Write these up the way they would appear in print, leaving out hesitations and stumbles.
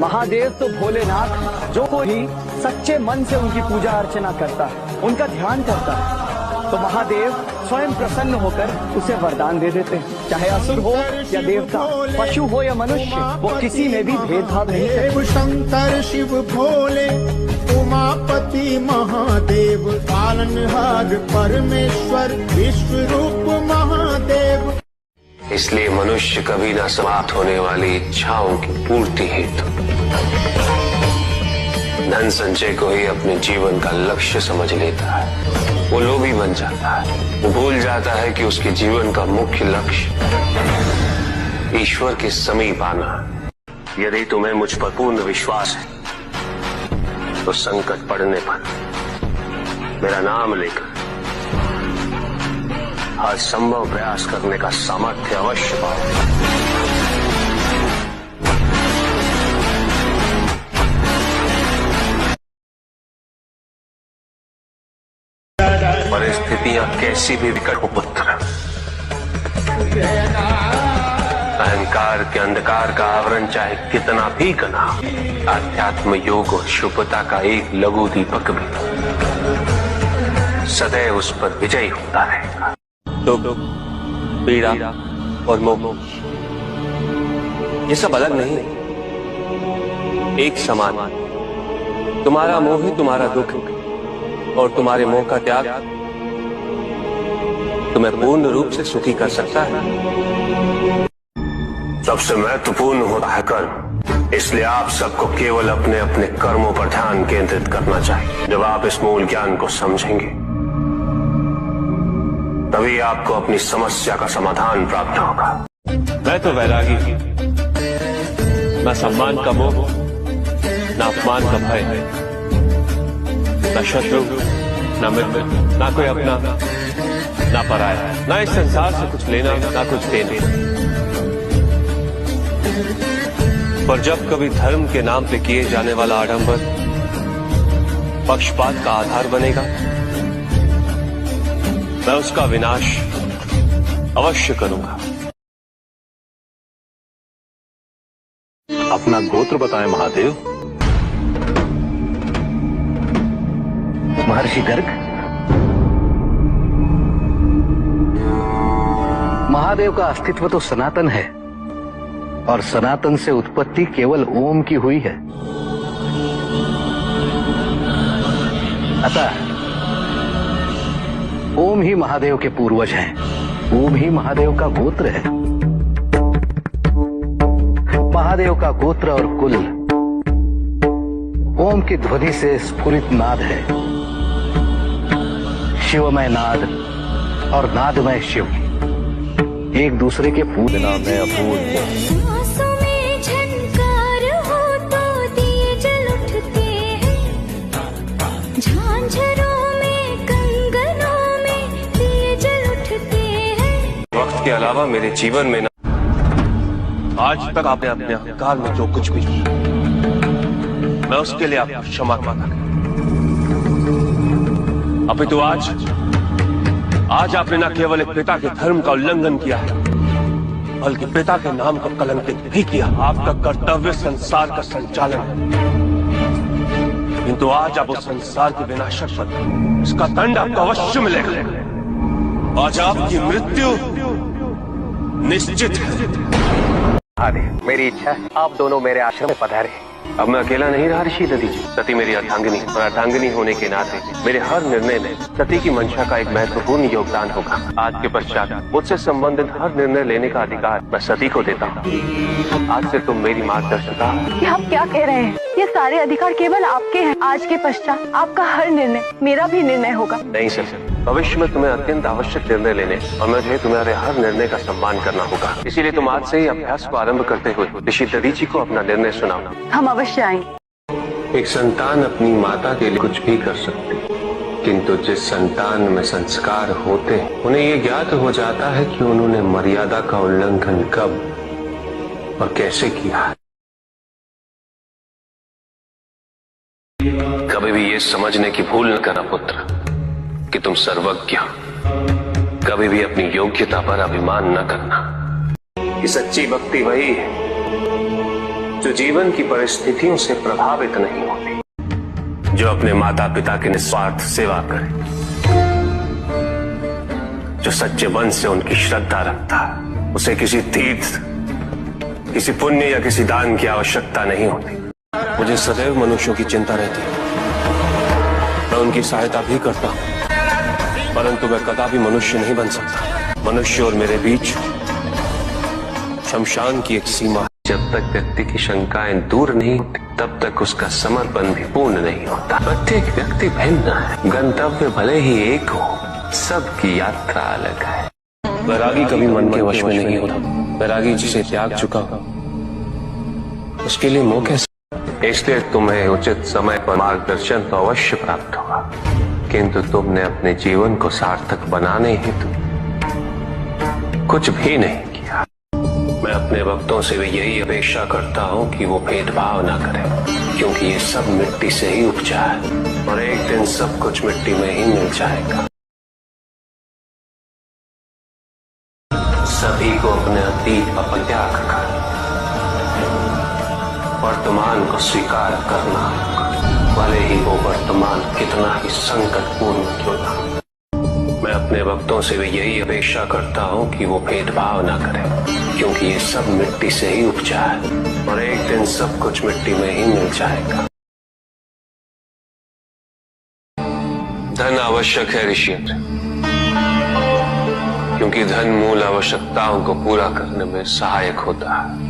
महादेव तो भोलेनाथ, जो कोई सच्चे मन से उनकी पूजा अर्चना करता है, उनका ध्यान करता है, तो महादेव स्वयं प्रसन्न होकर उसे वरदान दे देते हैं। चाहे असुर हो या देवता, पशु हो या मनुष्य, वो किसी में भी भेदभाव नहीं करते। शंकर शिव भोले उमापति महादेव, पालनहार परमेश्वर विश्व रूप महादेव। इसलिए मनुष्य कभी न समाप्त होने वाली इच्छाओं की पूर्ति हेतु धन संचय को ही अपने जीवन का लक्ष्य समझ लेता है। वो लोभी बन जाता है। वो भूल जाता है कि उसके जीवन का मुख्य लक्ष्य ईश्वर के समीप आना है। यदि तुम्हें मुझ पर पूर्ण विश्वास है तो संकट पड़ने पर मेरा नाम लेकर हर संभव प्रयास करने का सामर्थ्य अवश्य पाओ। परिस्थितियां कैसी भी विकट हो पुत्र, अहंकार के अंधकार का आवरण चाहे कितना भी घना, आध्यात्म योग और शुभता का एक लघु दीपक भी सदैव उस पर विजयी होता रहेगा। दुख, पीड़ा और मोह ये सब अलग नहीं, एक समान। तुम्हारा मोह ही तुम्हारा दुख और तुम्हारे मोह का त्याग तुम्हें पूर्ण रूप से सुखी कर सकता है। सबसे महत्वपूर्ण होता है कर्म, इसलिए आप सबको केवल अपने अपने कर्मों पर ध्यान केंद्रित करना चाहिए। जब आप इस मूल ज्ञान को समझेंगे तभी आपको अपनी समस्या का समाधान प्राप्त होगा। मैं तो वैरागी, न सम्मान का मोह, न अपमान का भय, न शत्रु, न मित्र, न कोई अपना, न पराया, न इस संसार से कुछ लेना, न कुछ देना। पर जब कभी धर्म के नाम पे किए जाने वाला आडंबर पक्षपात का आधार बनेगा, मैं उसका विनाश अवश्य करूंगा। अपना गोत्र बताएं महादेव। महर्षि गर्ग। महादेव का अस्तित्व तो सनातन है और सनातन से उत्पत्ति केवल ओम की हुई है। अतः ओम ही महादेव के पूर्वज हैं। ओम ही महादेव का गोत्र है। महादेव का गोत्र और कुल ओम की ध्वनि से स्फुरित नाद है। शिवमय नाद और नादमय शिव एक दूसरे के पूर्ण नाम है। अपूर्ण के अलावा मेरे जीवन में आज तक आपने अपने अहंकार में जो कुछ भी, मैं उसके लिए आपको क्षमा मांगा। अपितु आज आपने न केवल एक पिता के धर्म का उल्लंघन किया है, बल्कि पिता के नाम को कलंकित भी किया। आपका कर्तव्य संसार का संचालन है, किंतु आज आप उस संसार के विनाशक पर इसका दंड आपको अवश्य मिलेगा। आज आपकी मृत्यु निश्चित है। मेरी इच्छा है आप दोनों मेरे आश्रम में पधारे। अब मैं अकेला नहीं रहा ऋषि दधी जी। सती मेरी अर्धांगिनी और अर्धांगिनी होने के नाते मेरे हर निर्णय में सती की मंशा का एक महत्वपूर्ण योगदान होगा। आज के पश्चात मुझसे संबंधित हर निर्णय लेने का अधिकार मैं सती को देता हूँ। आज से तुम मेरी मार्गदर्शिका। ये आप क्या कह रहे हैं? ये सारे अधिकार केवल आपके हैं। आज के पश्चात आपका हर निर्णय मेरा भी निर्णय होगा। नहीं सर, भविष्य में तुम्हें अत्यंत आवश्यक निर्णय लेने और मुझे तुम्हारे हर निर्णय का सम्मान करना होगा। इसीलिए तुम आज से ही अभ्यास को आरंभ करते हुए ऋषि दधी जी को अपना निर्णय सुनाओ। हम अवश्य आएंगे। एक संतान अपनी माता के लिए कुछ भी कर सकती, किंतु जिस संतान में संस्कार होते हैं उन्हें ये ज्ञात हो जाता है कि उन्होंने मर्यादा का उल्लंघन कब और कैसे किया है। कभी भी ये समझने की भूल न करना पुत्र कि तुम सर्वज्ञ हो। कभी भी अपनी योग्यता पर अभिमान न करना। कि सच्ची भक्ति वही है जो जीवन की परिस्थितियों से प्रभावित नहीं होती, जो अपने माता पिता की निस्वार्थ सेवा करे, जो सच्चे मन से उनकी श्रद्धा रखता है, उसे किसी तीर्थ, किसी पुण्य या किसी दान की आवश्यकता नहीं होती। मुझे सदैव मनुष्यों की चिंता रहती है, मैं उनकी सहायता भी करता हूं, परंतु मैं कदापि मनुष्य नहीं बन सकता। मनुष्य और मेरे बीच शमशान की एक सीमा है। जब तक व्यक्ति की शंकाएं दूर नहीं होती, तब तक उसका समर्पण भी पूर्ण नहीं होता। प्रत्येक व्यक्ति भिन्न है, गंतव्य भले ही एक हो, सबकी यात्रा अलग है। वैरागी कभी मन के वश में नहीं होता। वैरागी जिसे त्याग चुका हो, उसके लिए मोह कैसे? इसलिए तुम्हें उचित समय पर मार्गदर्शन तो अवश्य प्राप्त होगा, किंतु तुमने अपने जीवन को सार्थक बनाने हेतु कुछ भी नहीं किया। मैं अपने भक्तों से भी यही अपेक्षा करता हूं कि वो भेदभाव ना करें, क्योंकि ये सब मिट्टी से ही उपजा है और एक दिन सब कुछ मिट्टी में ही मिल जाएगा। सभी को अपने अतीत का परित्याग कर वर्तमान को स्वीकार करना होगा, भले ही वो वर्तमान कितना ही संकटपूर्ण क्यों ना। मैं अपने भक्तों से भी यही अपेक्षा करता हूं कि वो भेदभाव ना करें, क्योंकि ये सब मिट्टी से ही उपजा है और एक दिन सब कुछ मिट्टी में ही मिल जाएगा। धन आवश्यक है ऋषियों, क्योंकि धन मूल आवश्यकताओं को पूरा करने में सहायक होता है।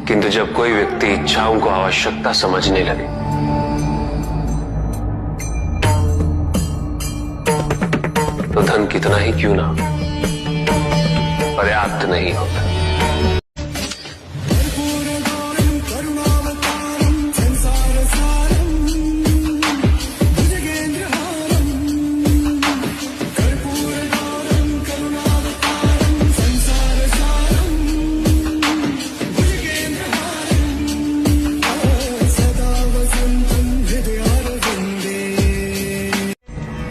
किंतु जब कोई व्यक्ति इच्छाओं को आवश्यकता समझने लगे, तो धन कितना ही क्यों ना पर्याप्त नहीं होता।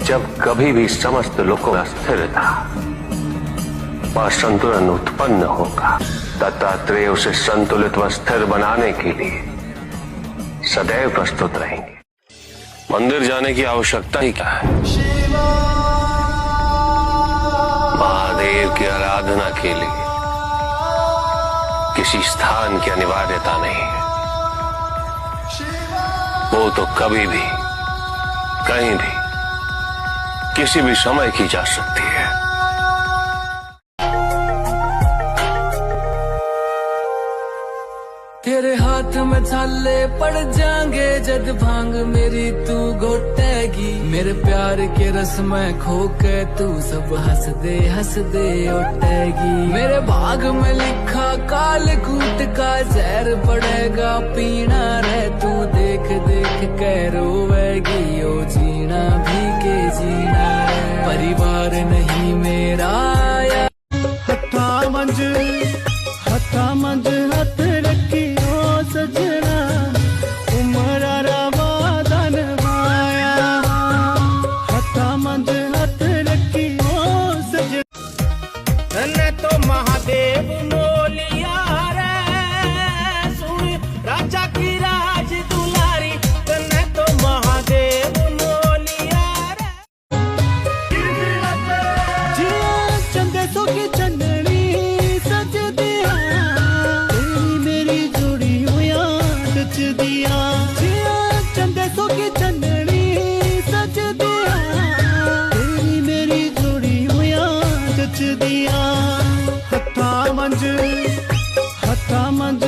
जब कभी भी समस्त लोकों का स्थिरता व संतुलन उत्पन्न होगा, दत्तात्रेय उसे संतुलित व स्थिर बनाने के लिए सदैव प्रस्तुत रहेंगे। मंदिर जाने की आवश्यकता ही क्या है? महादेव की आराधना के लिए किसी स्थान की अनिवार्यता नहीं है। वो तो कभी भी, कहीं भी, किसी भी समय की जा सकती है। तेरे हाथ में छाले पड़ जाएंगे जद भांग मेरी तू घोटेगी। मेरे प्यार के रस में खो के तू सब हंस दे उठेगी। मेरे भाग में लिखा काल कूट का जहर पड़ेगा पीना रे तू। देख देख के रोवेगी ओ जीना भी के जीना रे। परिवार नहीं मेरा हथा मंज हथ रखी ओ सजना उमरा रवा धन माया। हथा मंज हथ रखी ओ सजना तो महादेव मोलिया रे। सुन राजा की राज दुलारी तने तो महादेव मोलिया रे। जिया चंदे सो की चंदनी हथा मंज